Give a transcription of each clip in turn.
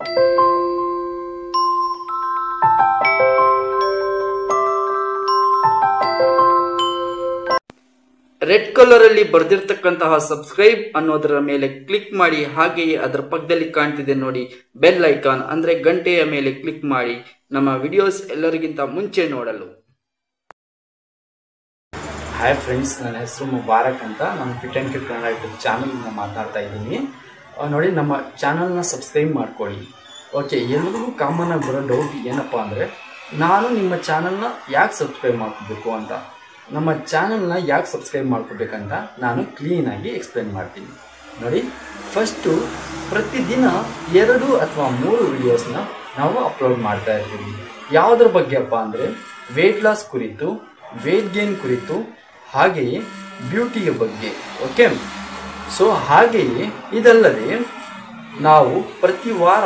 Red colour ಅಲ್ಲಿ ಬರ್ದಿರ್ತಕ್ಕಂತಹ subscribe ಅನ್ನೋದರ ಮೇಲೆ ಕ್ಲಿಕ್ ಮಾಡಿ. ಹಾಗೆಯೇ ಅದರ ಪಕ್ಕದಲ್ಲಿ ಕಾಣ್ತಿದೆ ನೋಡಿ ಬೆಲ್ ಐಕಾನ್, ಅಂದ್ರೆ ಗಂಟೆಯ ಮೇಲೆ ಕ್ಲಿಕ್ ಮಾಡಿ ನಮ್ಮ ವಿಡಿಯೋಸ್ ಎಲ್ಲರಿಗಿಂತ ಮುಂಚೆ ನೋಡಲು. ಹಾಯ್ ಫ್ರೆಂಡ್ಸ್, ನನ್ನ ಹೆಸರು ಮುಬಾರಕ್ ಅಂತ. ನಾನು fit and cute Kannada YouTube ಚಾನಲ್ನಿಂದ ಮಾತಾಡ್ತಾ ಇದ್ದೀನಿ. ನೋಡಿ, ನಮ್ಮ ಚಾನಲ್ನ ಸಬ್ಸ್ಕ್ರೈಬ್ ಮಾಡ್ಕೊಳ್ಳಿ. ಓಕೆ, ಎಲ್ಲರಿಗೂ ಕಾಮನ್ ಆಗಿ ಬರೋ ಡೌಟ್ ಏನಪ್ಪ ಅಂದರೆ, ನಾನು ನಿಮ್ಮ ಚಾನಲ್ನ ಯಾಕೆ ಸಬ್ಸ್ಕ್ರೈಬ್ ಮಾಡ್ಕೋಬೇಕು ಅಂತ. ನಮ್ಮ ಚಾನಲ್ನ ಯಾಕೆ ಸಬ್ಸ್ಕ್ರೈಬ್ ಮಾಡ್ಕೋಬೇಕಂತ ನಾನು ಕ್ಲೀನಾಗಿ ಎಕ್ಸ್ಪ್ಲೇನ್ ಮಾಡ್ತೀನಿ. ನೋಡಿ, ಫಸ್ಟು ಪ್ರತಿದಿನ 2 ಅಥವಾ 3 ವಿಡಿಯೋಸ್ನ ನಾವು ಅಪ್ಲೋಡ್ ಮಾಡ್ತಾ ಇರ್ತೀವಿ. ಯಾವುದ್ರ ಬಗ್ಗೆಪ್ಪ ಅಂದರೆ ವೆಯ್ಟ್ ಲಾಸ್ ಕುರಿತು, ವೆಯ್ಟ್ ಗೇನ್ ಕುರಿತು, ಹಾಗೆಯೇ ಬ್ಯೂಟಿಯ ಬಗ್ಗೆ. ಓಕೆ, ಸೊ ಹಾಗೆಯೇ ಇದಲ್ಲದೆ ನಾವು ಪ್ರತಿ ವಾರ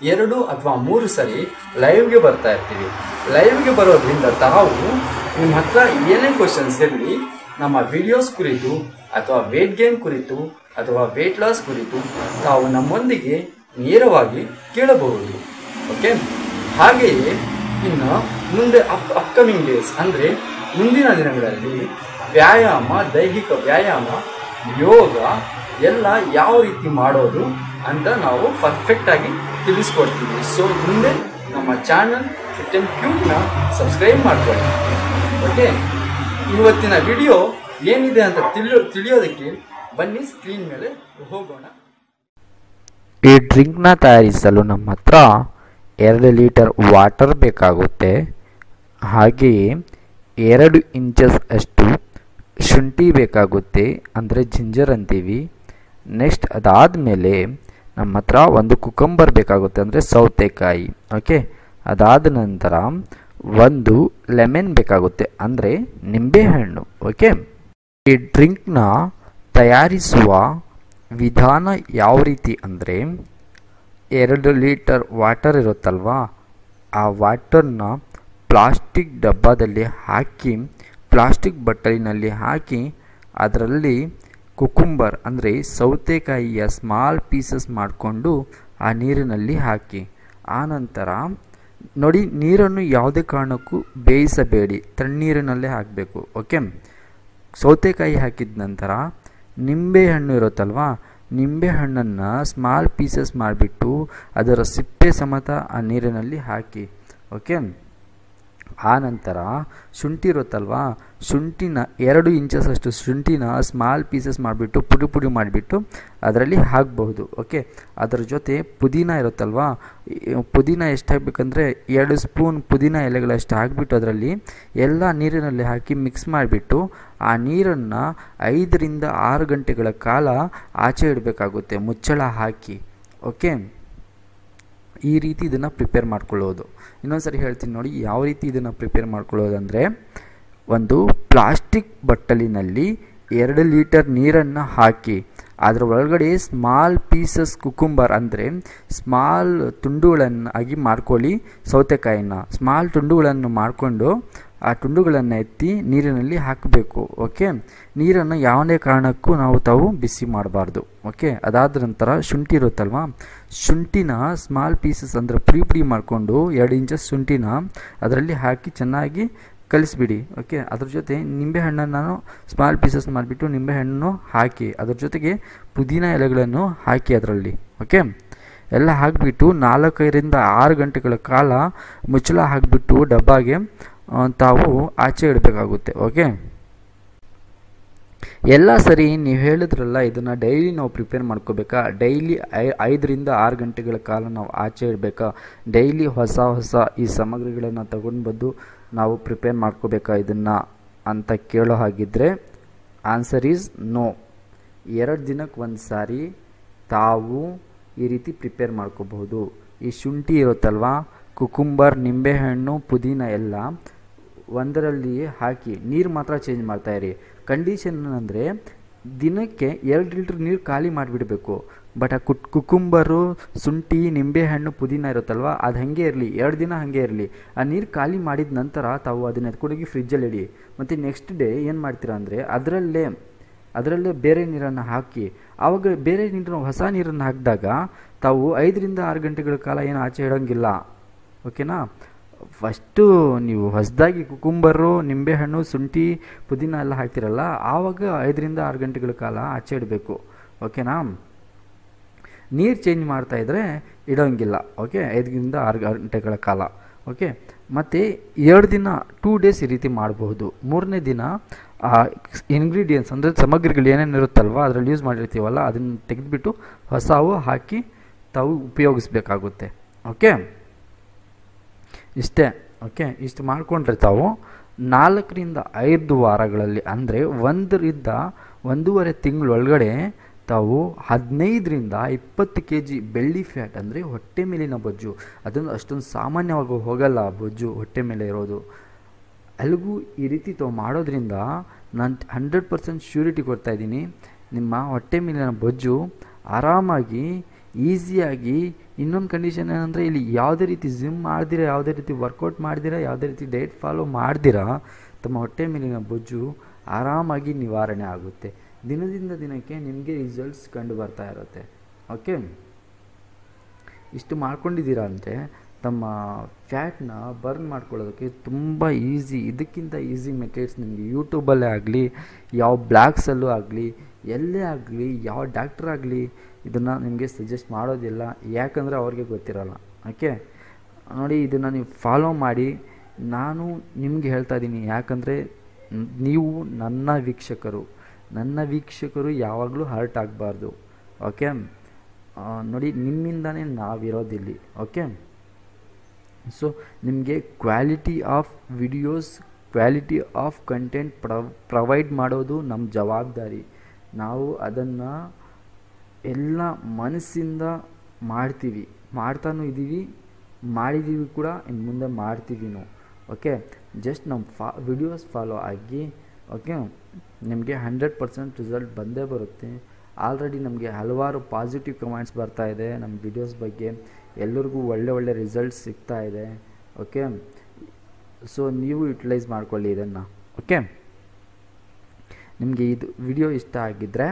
2 ಅಥವಾ 3 ಸರಿ ಲೈವ್ಗೆ ಬರ್ತಾ ಇರ್ತೀವಿ. ಲೈವ್ಗೆ ಬರೋದ್ರಿಂದ ತಾವು ನಿಮ್ಮ ಹತ್ರ ಏನೇ ಕ್ವಶನ್ಸ್ ಇರಲಿ, ನಮ್ಮ ವಿಡಿಯೋಸ್ ಕುರಿತು ಅಥವಾ ವೇಟ್ ಗೇನ್ ಕುರಿತು ಅಥವಾ ವೇಟ್ ಲಾಸ್ ಕುರಿತು ತಾವು ನಮ್ಮೊಂದಿಗೆ ನೇರವಾಗಿ ಕೇಳಬಹುದು. ಓಕೆ, ಹಾಗೆಯೇ ಇನ್ನು ಮುಂದೆ ಅಪ್ಕಮಿಂಗ್ ಡೇಸ್ ಅಂದರೆ ಮುಂದಿನ ದಿನಗಳಲ್ಲಿ ವ್ಯಾಯಾಮ, ದೈಹಿಕ ವ್ಯಾಯಾಮ, ಯೋಗ ಎಲ್ಲ ಯಾವ ರೀತಿ ಮಾಡೋದು ಅಂತ ನಾವು ಪರ್ಫೆಕ್ಟಾಗಿ ತಿಳಿಸ್ಕೊಡ್ತೀವಿ. ಸೊ ಮುಂದೆ ನಮ್ಮ ಚಾನಲ್ ಫಿಟ್ ಅಂಡ್ ಕ್ಯೂಟ್ನ ಸಬ್ಸ್ಕ್ರೈಬ್ ಮಾಡ್ಕೊಳ್ಳಿ. ಓಕೆ, ಇವತ್ತಿನ ವಿಡಿಯೋ ಏನಿದೆ ಅಂತ ತಿಳಿಯೋದಕ್ಕೆ ಬನ್ನಿ, ಸ್ಕ್ರೀನ್ ಮೇಲೆ ಹೋಗೋಣ. ಈ ಡ್ರಿಂಕ್ನ ತಯಾರಿಸಲು ನಮ್ಮ ಹತ್ರ 2 ಲೀಟರ್ ವಾಟರ್ ಬೇಕಾಗುತ್ತೆ. ಹಾಗೆಯೇ 2 ಇಂಚಸ್ ಅಷ್ಟು ಶುಂಠಿ ಬೇಕಾಗುತ್ತೆ, ಅಂದರೆ ಜಿಂಜರ್ ಅಂತೀವಿ. ನೆಕ್ಸ್ಟ್ ಅದಾದಮೇಲೆ ನಮ್ಮ ಹತ್ರ 1 ಕುಕಂಬರ್ ಬೇಕಾಗುತ್ತೆ, ಅಂದರೆ ಸೌತೆಕಾಯಿ. ಓಕೆ, ಅದಾದ ನಂತರ 1 ಲೆಮನ್ ಬೇಕಾಗುತ್ತೆ, ಅಂದರೆ ನಿಂಬೆಹಣ್ಣು. ಓಕೆ, ಈ ಡ್ರಿಂಕ್ನ ತಯಾರಿಸುವ ವಿಧಾನ ಯಾವ ರೀತಿ ಅಂದರೆ, 2 ಲೀಟರ್ ವಾಟರ್ ಇರುತ್ತಲ್ವಾ, ಆ ವಾಟರ್ನ ಪ್ಲಾಸ್ಟಿಕ್ ಡಬ್ಬದಲ್ಲಿ ಹಾಕಿ, ಪ್ಲಾಸ್ಟಿಕ್ ಬಟ್ಟಲಿನಲ್ಲಿ ಹಾಕಿ, ಅದರಲ್ಲಿ ಕುಕುಂಬರ್ ಅಂದರೆ ಸೌತೆಕಾಯಿಯ ಸ್ಮಾಲ್ ಪೀಸಸ್ ಮಾಡಿಕೊಂಡು ಆ ನೀರಿನಲ್ಲಿ ಹಾಕಿ. ಆನಂತರ ನೋಡಿ, ನೀರನ್ನು ಯಾವುದೇ ಕಾರಣಕ್ಕೂ ಬೇಯಿಸಬೇಡಿ, ತಣ್ಣೀರಿನಲ್ಲೇ ಹಾಕಬೇಕು. ಓಕೆ, ಸೌತೆಕಾಯಿ ಹಾಕಿದ ನಂತರ ನಿಂಬೆಹಣ್ಣು ಇರುತ್ತಲ್ವ, ನಿಂಬೆಹಣ್ಣನ್ನು ಸ್ಮಾಲ್ ಪೀಸಸ್ ಮಾಡಿಬಿಟ್ಟು ಅದರ ಸಿಪ್ಪೆ ಸಮೇತ ಆ ನೀರಿನಲ್ಲಿ ಹಾಕಿ. ಓಕೆ, ಆನಂತರ ಶುಂಠಿ ಇರುತ್ತಲ್ವ, ಶುಂಠಿನ 2 ಇಂಚಸ್ ಅಷ್ಟು ಶುಂಠಿನ ಸ್ಮಾಲ್ ಪೀಸಸ್ ಮಾಡಿಬಿಟ್ಟು ಪುಡಿ ಮಾಡಿಬಿಟ್ಟು ಅದರಲ್ಲಿ ಹಾಕಬಹುದು. ಓಕೆ, ಅದರ ಜೊತೆ ಪುದೀನ ಇರುತ್ತಲ್ವ, ಪುದೀನ ಎಷ್ಟು ಹಾಕಬೇಕಂದ್ರೆ 2 ಸ್ಪೂನ್ ಪುದೀನ ಎಲೆಗಳಷ್ಟು ಹಾಕಿಬಿಟ್ಟು ಅದರಲ್ಲಿ ಎಲ್ಲ ನೀರಿನಲ್ಲಿ ಹಾಕಿ ಮಿಕ್ಸ್ ಮಾಡಿಬಿಟ್ಟು ಆ ನೀರನ್ನು 5 ರಿಂದ 6 ಗಂಟೆಗಳ ಕಾಲ ಆಚೆ ಇಡಬೇಕಾಗುತ್ತೆ, ಮುಚ್ಚಳ ಹಾಕಿ. ಓಕೆ, ಈ ರೀತಿ ಇದನ್ನು ಪ್ರಿಪೇರ್ ಮಾಡ್ಕೊಳ್ಳೋದು. ಇನ್ನೊಂದು ಸರಿ ಹೇಳ್ತೀನಿ ನೋಡಿ, ಯಾವ ರೀತಿ ಇದನ್ನು ಪ್ರಿಪೇರ್ ಮಾಡ್ಕೊಳ್ಳೋದಂದರೆ, ಒಂದು ಪ್ಲಾಸ್ಟಿಕ್ ಬಟ್ಟಲಿನಲ್ಲಿ 2 ಲೀಟರ್ ನೀರನ್ನು ಹಾಕಿ, ಅದರ ಒಳಗಡೆ ಸ್ಮಾಲ್ ಪೀಸಸ್ ಕುಕುಂಬರ್ ಅಂದರೆ ಸ್ಮಾಲ್ ತುಂಡುಗಳನ್ನು ಆಗಿ ಮಾಡ್ಕೊಳ್ಳಿ. ಸೌತೆಕಾಯಿನ ಸ್ಮಾಲ್ ತುಂಡುಗಳನ್ನು ಮಾಡಿಕೊಂಡು ಆ ತುಂಡುಗಳನ್ನು ಎತ್ತಿ ನೀರಿನಲ್ಲಿ ಹಾಕಬೇಕು. ಓಕೆ, ನೀರನ್ನು ಯಾವುದೇ ಕಾರಣಕ್ಕೂ ತಾವು ಬಿಸಿ ಮಾಡಬಾರ್ದು. ಓಕೆ, ಅದಾದ ನಂತರ ಶುಂಠಿ ಇರುತ್ತಲ್ವ, ಶುಂಠಿನ ಸ್ಮಾಲ್ ಪೀಸಸ್ ಅಂದರೆ ಪುಡಿ ಮಾಡಿಕೊಂಡು 2 ಇಂಚಸ್ ಶುಂಠಿನ ಅದರಲ್ಲಿ ಹಾಕಿ ಚೆನ್ನಾಗಿ ಕಲಿಸ್ಬಿಡಿ. ಓಕೆ, ಅದ್ರ ಜೊತೆ ನಿಂಬೆಹಣ್ಣನ್ನು ಸ್ಮಾಲ್ ಪೀಸಸ್ ಮಾಡಿಬಿಟ್ಟು ನಿಂಬೆಹಣ್ಣು ಹಾಕಿ, ಅದ್ರ ಜೊತೆಗೆ ಪುದೀನ ಎಲೆಗಳನ್ನು ಹಾಕಿ ಅದರಲ್ಲಿ. ಓಕೆ, ಎಲ್ಲ ಹಾಕಿಬಿಟ್ಟು 4 ರಿಂದ 6 ಗಂಟೆಗಳ ಕಾಲ ಮುಚ್ಚಳ ಹಾಕಿಬಿಟ್ಟು ಡಬ್ಬಾಗೆ ತಾವು ಆಚೆ ಇಡಬೇಕಾಗುತ್ತೆ. ಓಕೆ, ಎಲ್ಲ ಸರಿ ನೀವು ಹೇಳಿದ್ರಲ್ಲ, ಇದನ್ನು ಡೈಲಿ ನಾವು ಪ್ರಿಪೇರ್ ಮಾಡ್ಕೋಬೇಕಾ, ಡೈಲಿ 5 ರಿಂದ 6 ಗಂಟೆಗಳ ಕಾಲ ನಾವು ಆಚೆ ಇಡಬೇಕಾ, ಡೈಲಿ ಹೊಸ ಈ ಸಾಮಗ್ರಿಗಳನ್ನು ತಗೊಂಡು ಬಂದು ನಾವು ಪ್ರಿಪೇರ್ ಮಾಡ್ಕೋಬೇಕಾ ಇದನ್ನು ಅಂತ ಕೇಳೋ ಹಾಗಿದ್ದರೆ ಆನ್ಸರ್ ಈಸ್ ನೋ. 2 ದಿನಕ್ಕೆ ಒಂದು ಸಾರಿ ತಾವು ಈ ರೀತಿ ಪ್ರಿಪೇರ್ ಮಾಡ್ಕೋಬಹುದು. ಈ ಶುಂಠಿ ಇರುತ್ತಲ್ವ, ಕುಕುಂಬರ್, ನಿಂಬೆಹಣ್ಣು, ಪುದೀನ ಎಲ್ಲ ಒಂದರಲ್ಲಿ ಹಾಕಿ ನೀರು ಮಾತ್ರ ಚೇಂಜ್ ಮಾಡ್ತಾಯಿರಿ. ಕಂಡೀಷನ್ ಅಂದರೆ ದಿನಕ್ಕೆ 2 ಲೀಟ್ರ್ ನೀರು ಖಾಲಿ ಮಾಡಿಬಿಡಬೇಕು. ಬಟ್ ಆ ಕುಕುಂಬರು, ಶುಂಠಿ, ನಿಂಬೆಹಣ್ಣು, ಪುದೀನ ಇರುತ್ತಲ್ವ, ಅದು ಹಾಗೆ ಇರಲಿ, 2 ದಿನ ಹಾಗೆ ಇರಲಿ. ಆ ನೀರು ಖಾಲಿ ಮಾಡಿದ ನಂತರ ತಾವು ಅದನ್ನು ಎತ್ಕೊಂಡೋಗಿ ಫ್ರಿಜ್ಜಲ್ಲಿ ಇಡಿ. ಮತ್ತು ನೆಕ್ಸ್ಟ್ ಡೇ ಏನು ಮಾಡ್ತೀರಾ ಅಂದರೆ ಅದರಲ್ಲೇ ಬೇರೆ ನೀರನ್ನು ಹಾಕಿ, ಆವಾಗ ಬೇರೆ ನೀರನ್ನು ಹೊಸ ನೀರನ್ನು ಹಾಕಿದಾಗ ತಾವು 5ರಿಂದ 6 ಗಂಟೆಗಳ ಕಾಲ ಏನು ಆಚೆ ಇಡೋಂಗಿಲ್ಲ. ಓಕೆನಾ? ಫಸ್ಟು ನೀವು ಹೊಸದಾಗಿ ಕುಕುಂಬರು, ನಿಂಬೆಹಣ್ಣು, ಶುಂಠಿ, ಪುದೀನ ಎಲ್ಲ ಹಾಕ್ತಿರಲ್ಲ, ಆವಾಗ 5ರಿಂದ 6 ಗಂಟೆಗಳ ಕಾಲ ಆಚೆ ಇಡಬೇಕು. ಓಕೆನಾ? ನೀರು ಚೇಂಜ್ ಮಾಡ್ತಾಯಿದ್ರೆ ಇಡೋಂಗಿಲ್ಲ. ಓಕೆ, 5ರಿಂದ 6 ಗಂಟೆಗಳ ಕಾಲ. ಓಕೆ, ಮತ್ತು 2 ದಿನ 2 ಡೇಸ್ ಈ ರೀತಿ ಮಾಡಬಹುದು. 3ನೇ ದಿನ ಇಂಗ್ರೀಡಿಯೆಂಟ್ಸ್ ಅಂದರೆ ಸಾಮಗ್ರಿಗಳು ಏನೇನು ಇರುತ್ತಲ್ವ ಅದರಲ್ಲಿ ಯೂಸ್ ಮಾಡಿರ್ತೀವಲ್ಲ ಅದನ್ನು ತೆಗೆದುಬಿಟ್ಟು ಹೊಸವು ಹಾಕಿ ತಾವು ಉಪಯೋಗಿಸ್ಬೇಕಾಗುತ್ತೆ. ಓಕೆ, ಇಷ್ಟೇ. ಓಕೆ, ಇಷ್ಟು ಮಾಡಿಕೊಂಡ್ರೆ ತಾವು 4ರಿಂದ 5 ವಾರಗಳಲ್ಲಿ ಅಂದರೆ 1ರಿಂದ 1.5 ತಿಂಗಳೊಳಗಡೆ ತಾವು 15ರಿಂದ 20 kg ಬೆಳ್ಳಿ ಫ್ಯಾಟ್ ಅಂದರೆ ಹೊಟ್ಟೆ ಮೇಲಿನ ಬೊಜ್ಜು, ಅದನ್ನು ಅಷ್ಟೊಂದು ಸಾಮಾನ್ಯವಾಗಿ ಹೋಗಲ್ಲ ಬೊಜ್ಜು ಹೊಟ್ಟೆ ಮೇಲೆ ಇರೋದು, ಅಲ್ಲಿಗೂ ಈ ರೀತಿ ತಾವು ಮಾಡೋದ್ರಿಂದ ನಾನು 100% ಶ್ಯೂರಿಟಿ ಕೊಡ್ತಾಯಿದ್ದೀನಿ, ನಿಮ್ಮ ಹೊಟ್ಟೆ ಮೇಲಿನ ಬೊಜ್ಜು ಆರಾಮಾಗಿ ಈಸಿಯಾಗಿ. ಇನ್ನೊಂದು ಕಂಡೀಷನ್ ಏನಂದರೆ ಇಲ್ಲಿ ಯಾವುದೇ ರೀತಿ ಜಿಮ್ ಮಾಡ್ದಿರ, ಯಾವುದೇ ರೀತಿ ವರ್ಕೌಟ್ ಮಾಡ್ದಿರ, ಯಾವುದೇ ರೀತಿ ಡಯಟ್ ಫಾಲೋ ಮಾಡ್ದಿರ ತಮ್ಮ ಹೊಟ್ಟೆ ಮೇಲಿನ ಬೊಜ್ಜು ಆರಾಮಾಗಿ ನಿವಾರಣೆ ಆಗುತ್ತೆ. ದಿನದಿಂದ ದಿನಕ್ಕೆ ನಿಮಗೆ ರಿಸಲ್ಟ್ಸ್ ಕಂಡು ಬರ್ತಾ ಇರುತ್ತೆ. ಓಕೆ, ಇಷ್ಟು ಮಾಡ್ಕೊಂಡಿದ್ದೀರಾ ಅಂದರೆ ತಮ್ಮ ಫ್ಯಾಟ್ನ ಬರ್ನ್ ಮಾಡ್ಕೊಳ್ಳೋದಕ್ಕೆ ತುಂಬ ಈಸಿ. ಇದಕ್ಕಿಂತ ಈಸಿ ಮೆಥಡ್ಸ್ ನಿಮಗೆ ಯೂಟ್ಯೂಬಲ್ಲೇ ಆಗಲಿ, ಯಾವ ಬ್ಲಾಗ್ಸಲ್ಲೂ ಆಗಲಿ, ಎಲ್ಲೇ ಆಗಲಿ, ಯಾವ ಡಾಕ್ಟ್ರ್ ಆಗಲಿ ಇದನ್ನು ನಿಮಗೆ ಸಜೆಸ್ಟ್ ಮಾಡೋದಿಲ್ಲ, ಯಾಕಂದರೆ ಅವ್ರಿಗೆ ಗೊತ್ತಿರೋಲ್ಲ. ಓಕೆ, ನೋಡಿ, ಇದನ್ನು ನೀವು ಫಾಲೋ ಮಾಡಿ. ನಾನು ನಿಮಗೆ ಹೇಳ್ತಾ ಇದ್ದೀನಿ, ಯಾಕಂದರೆ ನೀವು ನನ್ನ ವೀಕ್ಷಕರು ಯಾವಾಗಲೂ ಹರ್ಟ್ ಆಗಬಾರ್ದು. ಓಕೆ, ನೋಡಿ, ನಿಮ್ಮಿಂದನೇ ನಾವಿರೋದಿಲ್ಲಿ. ಓಕೆ, ಸೊ ನಿಮಗೆ quality of videos, quality of content provide ಮಾಡೋದು ನಮ್ಮ ಜವಾಬ್ದಾರಿ. ನಾವು ಅದನ್ನು ಎಲ್ಲ ಮನಸ್ಸಿಂದ ಮಾಡ್ತೀವಿ, ಮಾಡ್ತಾನೂ ಇದ್ದೀವಿ, ಮಾಡಿದ್ದೀವಿ ಕೂಡ, ಇನ್ನು ಮುಂದೆ ಮಾಡ್ತೀವಿ. ಓಕೆ, ಜಸ್ಟ್ ನಮ್ಮ ವಿಡಿಯೋಸ್ ಫಾಲೋ ಆಗಿ. ಓಕೆ, ನಿಮಗೆ 100% ರಿಸಲ್ಟ್ ಬಂದೇ ಬರುತ್ತೆ. ಆಲ್ರೆಡಿ ನಮಗೆ ಹಲವಾರು ಪಾಸಿಟಿವ್ ಕಮೆಂಟ್ಸ್ ಬರ್ತಾಯಿದೆ ನಮ್ಮ ವಿಡಿಯೋಸ್ ಬಗ್ಗೆ, ಎಲ್ಲರಿಗೂ ಒಳ್ಳೆ ರಿಸಲ್ಟ್ಸ್ ಸಿಗ್ತಾ ಇದೆ. ಓಕೆ, ಸೊ ನೀವು ಯುಟಿಲೈಸ್ ಮಾಡ್ಕೊಳ್ಳಿ ಇದನ್ನು. ಓಕೆ, ನಿಮಗೆ ಇದು ವಿಡಿಯೋ ಇಷ್ಟ ಆಗಿದ್ದರೆ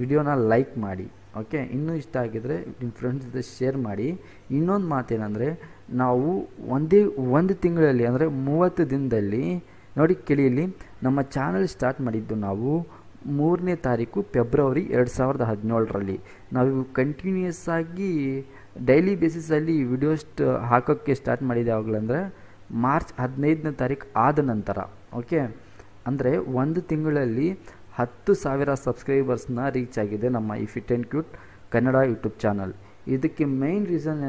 ವಿಡಿಯೋನ ಲೈಕ್ ಮಾಡಿ. ಓಕೆ, ಇನ್ನೂ ಇಷ್ಟ ಆಗಿದ್ದರೆ ನಿಮ್ಮ ಫ್ರೆಂಡ್ಸ್ ಜೊತೆ ಶೇರ್ ಮಾಡಿ. ಇನ್ನೊಂದು ಮಾತೇನೆಂದರೆ, ನಾವು ಒಂದು ತಿಂಗಳಲ್ಲಿ ಅಂದರೆ 30 ದಿನದಲ್ಲಿ ನೋಡಿ, ಕೇಳಿಯಲ್ಲಿ ನಮ್ಮ ಚಾನಲ್ ಸ್ಟಾರ್ಟ್ ಮಾಡಿದ್ದು ನಾವು 3ನೇ ತಾರೀಕು ಫೆಬ್ರವರಿ 2017ರಲ್ಲಿ. ನಾವು ಕಂಟಿನ್ಯೂಯಸ್ ಆಗಿ ಡೈಲಿ ಬೇಸಿಸಲ್ಲಿ ವಿಡಿಯೋಸ್ ಹಾಕೋಕ್ಕೆ ಸ್ಟಾರ್ಟ್ ಮಾಡಿದೆ ಯಾವಾಗಲಂದರೆ ಮಾರ್ಚ್ 15ನೇ ತಾರೀಕು ಆದ ನಂತರ. ಓಕೆ, ಅಂದರೆ 1 ತಿಂಗಳಲ್ಲಿ 10,000 ಸಬ್ಸ್ಕ್ರೈಬರ್ಸ್ನ ರೀಚ್ ಆಗಿದೆ ನಮ್ಮ ಈ fit and cute Kannada YouTube channel. ಇದಕ್ಕೆ ಮೇನ್ ರೀಸನ್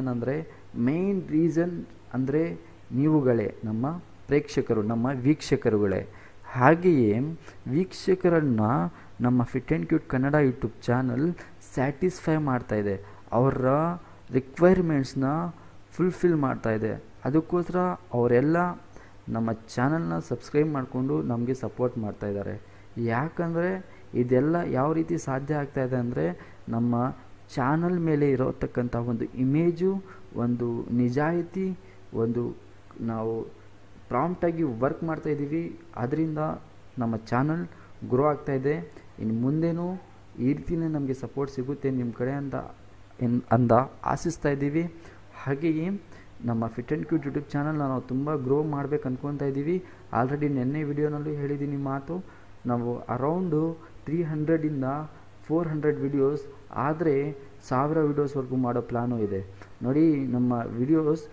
ಅಂದರೆ ನೀವುಗಳೇ, ನಮ್ಮ ಪ್ರೇಕ್ಷಕರು, ನಮ್ಮ ವೀಕ್ಷಕರುಗಳೇ. ಹಾಗೆಯೇ ವೀಕ್ಷಕರನ್ನು ನಮ್ಮ fit and cute Kannada YouTube channel satisfy ಮಾಡ್ತಾಯಿದೆ, ಅವರ ರಿಕ್ವೈರ್ಮೆಂಟ್ಸ್ನ ಫುಲ್ಫಿಲ್ ಮಾಡ್ತಾಯಿದೆ. ಅದಕ್ಕೋಸ್ಕರ ಅವರೆಲ್ಲ ನಮ್ಮ ಚಾನಲ್ನ ಸಬ್ಸ್ಕ್ರೈಬ್ ಮಾಡಿಕೊಂಡು ನಮಗೆ ಸಪೋರ್ಟ್ ಮಾಡ್ತಾಯಿದ್ದಾರೆ. ಯಾಕಂದರೆ ಇದೆಲ್ಲ ಯಾವ ರೀತಿ ಸಾಧ್ಯ ಆಗ್ತಾಯಿದೆ ಅಂದರೆ ನಮ್ಮ ಚಾನಲ್ ಮೇಲೆ ಇರೋತಕ್ಕಂಥ ಒಂದು ಇಮೇಜು, ಒಂದು ನಿಜಾಯಿತಿ, ಒಂದು ನಾವು ಪ್ರಾಂಪ್ಟಾಗಿ ವರ್ಕ್ ಮಾಡ್ತಾಯಿದ್ದೀವಿ. ಅದರಿಂದ ನಮ್ಮ ಚಾನಲ್ ಗ್ರೋ ಆಗ್ತಾಯಿದೆ. ಇನ್ನು ಮುಂದೇನೂ ಈ ರೀತಿಯೇ ನಮಗೆ ಸಪೋರ್ಟ್ ಸಿಗುತ್ತೆ ನಿಮ್ಮ ಕಡೆ ಅಂದ ಆಶಿಸ್ತಾ ಇದ್ದೀವಿ. ಹಾಗೆಯೇ ನಮ್ಮ ಫಿಟ್ ಆ್ಯಂಡ್ ಕ್ಯೂಟ್ ಯೂಟ್ಯೂಬ್ ಚಾನಲ್ನ ನಾವು ತುಂಬ ಗ್ರೋ ಮಾಡಬೇಕು ಅಂದ್ಕೊತಾ ಇದ್ದೀವಿ. ಆಲ್ರೆಡಿ ನೆನ್ನೆ ವಿಡಿಯೋನಲ್ಲೂ ಹೇಳಿದ್ದೀನಿ ಮಾತು, ನಾವು ಅರೌಂಡು 300ಇಂದ 400 ವಿಡಿಯೋಸ್ ಆದರೆ 1000 ವಿಡಿಯೋಸ್ವರೆಗೂ ಮಾಡೋ ಪ್ಲ್ಯಾನು ಇದೆ. ನೋಡಿ, ನಮ್ಮ ವಿಡಿಯೋಸ್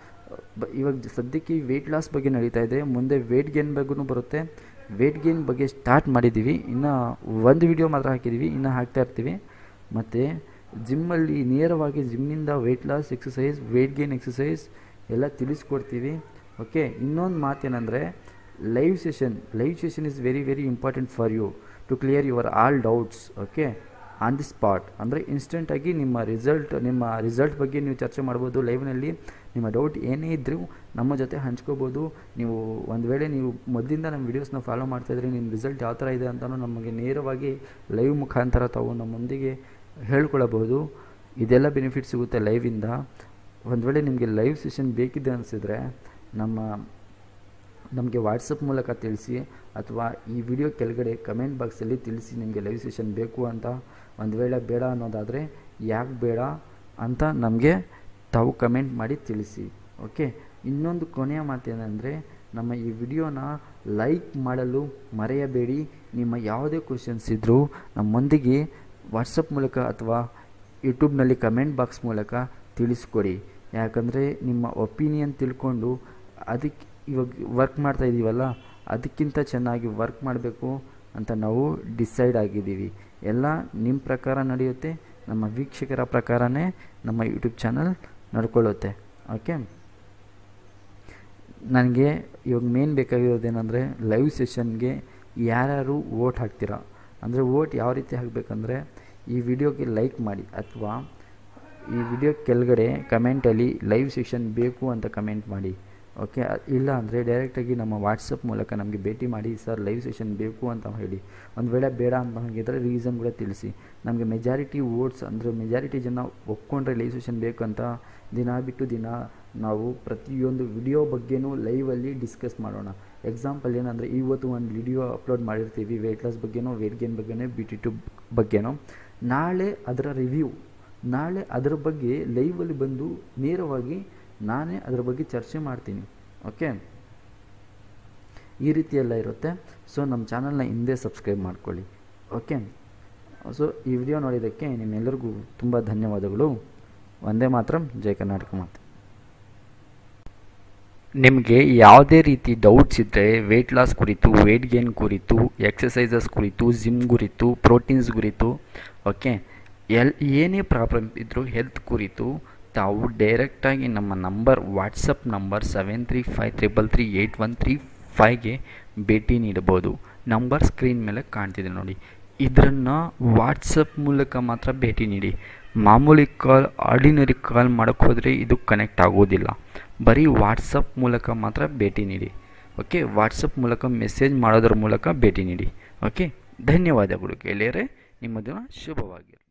ಇವಾಗ ಸದ್ಯಕ್ಕೆ ವೆಯ್ಟ್ ಲಾಸ್ ಬಗ್ಗೆ ನಡೀತಾ ಇದೆ, ಮುಂದೆ ವೆಯ್ಟ್ ಗೇನ್ ಬಗ್ಗೆನೂ ಬರುತ್ತೆ. ವೆಯ್ಟ್ ಗೇನ್ ಬಗ್ಗೆ ಸ್ಟಾರ್ಟ್ ಮಾಡಿದ್ದೀವಿ, ಇನ್ನು 1 ವಿಡಿಯೋ ಮಾತ್ರ ಹಾಕಿದ್ದೀವಿ, ಇನ್ನು ಹಾಕ್ತಾ ಇರ್ತೀವಿ. ಮತ್ತು ಜಿಮ್ಮಲ್ಲಿ ನೇರವಾಗಿ ಜಿಮ್ಮಿಂದ weight loss exercise, weight gain exercise ಎಲ್ಲ ತಿಳಿಸ್ಕೊಡ್ತೀವಿ. ಓಕೆ, ಇನ್ನೊಂದು ಮಾತೇನೆಂದರೆ live session is very important for you to clear your all doubts. Okay, on the spot ಅಂದರೆ ಇನ್ಸ್ಟೆಂಟಾಗಿ ನಿಮ್ಮ ರಿಸಲ್ಟ್ ಬಗ್ಗೆ ನೀವು ಚರ್ಚೆ ಮಾಡ್ಬೋದು. ಲೈವ್ನಲ್ಲಿ ನಿಮ್ಮ ಡೌಟ್ ಏನೇ ಇದ್ದರೂ ನಮ್ಮ ಜೊತೆ ಹಂಚ್ಕೋಬೋದು. ನೀವು ಒಂದು ವೇಳೆ ನೀವು ಮೊದಲಿಂದ ನಮ್ಮ ವೀಡಿಯೋಸ್ನ ಫಾಲೋ ಮಾಡ್ತಾಯಿದ್ರೆ ನಿಮ್ಮ ರಿಸಲ್ಟ್ ಯಾವ ಥರ ಇದೆ ಅಂತಲೂ ನಮಗೆ ನೇರವಾಗಿ ಲೈವ್ ಮುಖಾಂತರ ತಾವು ನಮ್ಮೊಂದಿಗೆ ಹೇಳ್ಕೊಳ್ಳಬಹುದು. ಇದೆಲ್ಲ ಬೆನಿಫಿಟ್ ಸಿಗುತ್ತೆ ಲೈವಿಂದ. ಒಂದು ವೇಳೆ ನಿಮಗೆ ಲೈವ್ ಸೆಷನ್ ಬೇಕಿದೆ ಅನಿಸಿದರೆ ನಮಗೆ ವಾಟ್ಸಪ್ ಮೂಲಕ ತಿಳಿಸಿ, ಅಥವಾ ಈ ವಿಡಿಯೋ ಕೆಳಗಡೆ ಕಮೆಂಟ್ ಬಾಕ್ಸಲ್ಲಿ ತಿಳಿಸಿ ನಿಮಗೆ ಲೈವ್ ಸೆಷನ್ ಬೇಕು ಅಂತ. ಒಂದು ವೇಳೆ ಬೇಡ ಅನ್ನೋದಾದರೆ ಯಾಕೆ ಬೇಡ, ಅಂತ ನಮಗೆ ತಾವು ಕಮೆಂಟ್ ಮಾಡಿ ತಿಳಿಸಿ. ಓಕೆ, ಇನ್ನೊಂದು ಕೊನೆಯ ಮಾತೇನೆಂದರೆ, ನಮ್ಮ ಈ ವಿಡಿಯೋನ ಲೈಕ್ ಮಾಡಲು ಮರೆಯಬೇಡಿ. ನಿಮ್ಮ ಯಾವುದೇ ಕ್ವೆಶನ್ಸ್ ಇದ್ದರೂ ನಮ್ಮೊಂದಿಗೆ ವಾಟ್ಸಪ್ ಮೂಲಕ ಅಥವಾ ಯೂಟ್ಯೂಬ್ನಲ್ಲಿ ಕಮೆಂಟ್ ಬಾಕ್ಸ್ ಮೂಲಕ ತಿಳಿಸ್ಕೊಡಿ. ಯಾಕಂದರೆ ನಿಮ್ಮ ಒಪಿನಿಯನ್ ತಿಳ್ಕೊಂಡು ಅದಕ್ಕೆ ಇವಾಗ ವರ್ಕ್ ಮಾಡ್ತಾ ಇದ್ದೀವಲ್ಲ, ಅದಕ್ಕಿಂತ ಚೆನ್ನಾಗಿ ವರ್ಕ್ ಮಾಡಬೇಕು ಅಂತ ನಾವು ಡಿಸೈಡ್ ಆಗಿದ್ದೀವಿ. ಎಲ್ಲ ನಿಮ್ಮ ಪ್ರಕಾರ ನಡೆಯುತ್ತೆ, ನಮ್ಮ ವೀಕ್ಷಕರ ಪ್ರಕಾರನೇ ನಮ್ಮ ಯೂಟ್ಯೂಬ್ ಚಾನಲ್ ನಡ್ಕೊಳ್ಳುತ್ತೆ. ಓಕೆ, ನನಗೆ ಇವಾಗ ಮೇನ್ ಬೇಕಾಗಿರೋದೇನೆಂದರೆ ಲೈವ್ ಸೆಷನ್ಗೆ ಯಾರ್ಯಾರು ವೋಟ್ ಹಾಕ್ತೀರಾ, ಅಂದರೆ ವೋಟ್ ಯಾವ ರೀತಿ ಹಾಕಬೇಕಂದ್ರೆ, ಈ ವಿಡಿಯೋಗೆ ಲೈಕ್ ಮಾಡಿ ಅಥವಾ ಈ ವಿಡಿಯೋ ಕೆಳಗಡೆ ಕಮೆಂಟಲ್ಲಿ ಲೈವ್ ಸೆಷನ್ ಬೇಕು ಅಂತ ಕಮೆಂಟ್ ಮಾಡಿ. ಓಕೆ, ಇಲ್ಲ ಅಂದರೆ ಡೈರೆಕ್ಟಾಗಿ ನಮ್ಮ ವಾಟ್ಸಪ್ ಮೂಲಕ ನಮಗೆ ಭೇಟಿ ಮಾಡಿ, ಸರ್ ಲೈವ್ ಸೆಷನ್ ಬೇಕು ಅಂತ ಹೇಳಿ. ಒಂದು ವೇಳೆ ಬೇಡ ಅಂತ ಹಾಗಿದ್ರೆ ರೀಸನ್ ಕೂಡ ತಿಳಿಸಿ. ನಮಗೆ ಮೆಜಾರಿಟಿ ವೋಟ್ಸ್ ಅಂದರೆ ಮೆಜಾರಿಟಿ ಜನ ಒಪ್ಕೊಂಡ್ರೆ ಲೈವ್ ಸೆಷನ್ ಬೇಕಂತ ದಿನ ಬಿಟ್ಟು ದಿನ ನಾವು ಪ್ರತಿಯೊಂದು ವಿಡಿಯೋ ಬಗ್ಗೆನೂ ಲೈವಲ್ಲಿ ಡಿಸ್ಕಸ್ ಮಾಡೋಣ. ಎಕ್ಸಾಂಪಲ್ ಏನಂದರೆ, ಇವತ್ತು ಒಂದು ವಿಡಿಯೋ ಅಪ್ಲೋಡ್ ಮಾಡಿರ್ತೀವಿ ವೆಯ್ಟ್ ಲಾಸ್ ಬಗ್ಗೆನೋ, ವೆಯ್ಟ್ ಗೇನ್ ಬಗ್ಗೆನೋ, BT2 ಬಗ್ಗೆನೋ. ನಾಳೆ ಅದರ ರಿವ್ಯೂ, ನಾಳೆ ಅದರ ಬಗ್ಗೆ ಲೈವಲ್ಲಿ ಬಂದು ನೇರವಾಗಿ ನಾನೇ ಅದರ ಬಗ್ಗೆ ಚರ್ಚೆ ಮಾಡ್ತೀನಿ. ಓಕೆ, ಈ ರೀತಿ ಎಲ್ಲ ಇರುತ್ತೆ. ಸೊ ನಮ್ಮ ಚಾನಲ್ನ ಹಿಂದೆ ಸಬ್ಸ್ಕ್ರೈಬ್ ಮಾಡ್ಕೊಳ್ಳಿ. ಓಕೆ, ಸೊ ಈ ವಿಡಿಯೋ ನೋಡಿದ್ದಕ್ಕೆ ನಿಮ್ಮೆಲ್ಲರಿಗೂ ತುಂಬ ಧನ್ಯವಾದಗಳು. ವಂದೇ ಮಾತರಂ, ಜೈ ಕರ್ನಾಟಕ ಮಾತೆ. ನಿಮಗೆ ಯಾವುದೇ ರೀತಿ ಡೌಟ್ಸ್ ಇದ್ದರೆ ವೆಯ್ಟ್ ಲಾಸ್ ಕುರಿತು, ವೆಯ್ಟ್ ಗೇನ್ ಕುರಿತು, ಎಕ್ಸಸೈಸಸ್ ಕುರಿತು, ಜಿಮ್ ಕುರಿತು, ಪ್ರೋಟೀನ್ಸ್ ಕುರಿತು, ಓಕೆ, ಏನೇ ಪ್ರಾಬ್ಲಮ್ ಇದ್ದರೂ ಹೆಲ್ತ್ ಕುರಿತು ತಾವು ಡೈರೆಕ್ಟಾಗಿ ನಮ್ಮ ನಂಬರ್, ವಾಟ್ಸಪ್ ನಂಬರ್ 7353338135ಗೆ ಭೇಟಿ ನೀಡಬಹುದು. ನಂಬರ್ ಸ್ಕ್ರೀನ್ ಮೇಲೆ ಕಾಣ್ತಿದೆ ನೋಡಿ, ಇದನ್ನು ವಾಟ್ಸಪ್ ಮೂಲಕ ಮಾತ್ರ ಭೇಟಿ ನೀಡಿ. ಮಾಮೂಲಿ ಕಾಲ್, ಆರ್ಡಿನರಿ ಕಾಲ್ ಮಾಡೋಕ್ಕೆ ಹೋದರೆ ಇದು ಕನೆಕ್ಟ್ ಆಗೋದಿಲ್ಲ. ಬರೀ ವಾಟ್ಸಪ್ ಮೂಲಕ ಮಾತ್ರ ಭೇಟಿ ನೀಡಿ. ಓಕೆ, ವಾಟ್ಸಪ್ ಮೂಲಕ ಮೆಸೇಜ್ ಮಾಡೋದ್ರ ಮೂಲಕ ಭೇಟಿ ನೀಡಿ. ಓಕೆ, ಧನ್ಯವಾದಗಳು ಗೆಳೆಯರೇ, ನಿಮ್ಮ ದಿನ ಶುಭವಾಗಿರಲಿ.